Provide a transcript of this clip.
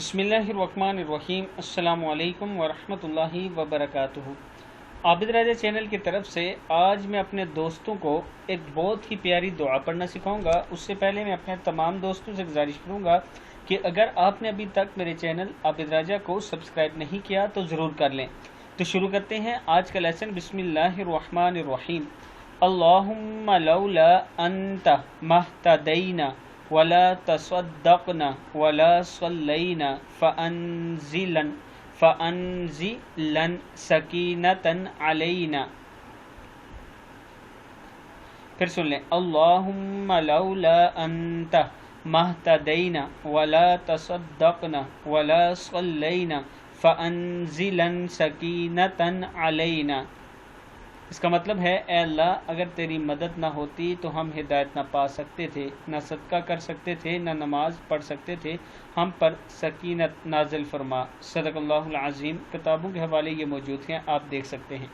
बिस्मिल्लाहिर्रहमानिर्रहीम। अस्सलामु अलैकुम वरहमतुल्लाहि वबरकातुहू। आबिद राजा चैनल की तरफ से आज मैं अपने दोस्तों को एक बहुत ही प्यारी दुआ पढ़ना सिखाऊंगा। उससे पहले मैं अपने तमाम दोस्तों से गुजारिश करूंगा कि अगर आपने अभी तक मेरे चैनल आबिद राजा को सब्सक्राइब नहीं किया तो ज़रूर कर लें। तो शुरू करते हैं आज का लेसन। बिस्मिल्लाहिर्रहमानिर्रहीम। अल्लाहुम्मा लौला अंता महतदैना वला तसद्दक़ना वला सल्लैना फ़अंज़िलन सकीनतन अलैना। फिर सुन लें। अल्लाहुम्मा लौला अंता महतदैना वला तसद्दक़ना वला सल्लैना फ़अंज़िलन सकीनतन अलैना। इसका मतलब है, ए अल्लाह, अगर तेरी मदद ना होती तो हम हिदायत ना पा सकते थे, ना सदका कर सकते थे, ना नमाज पढ़ सकते थे। हम पर सकीनत नाजिल फरमा। सदक़ल्लाहुल अज़ीम। किताबों के हवाले ये मौजूद हैं, आप देख सकते हैं।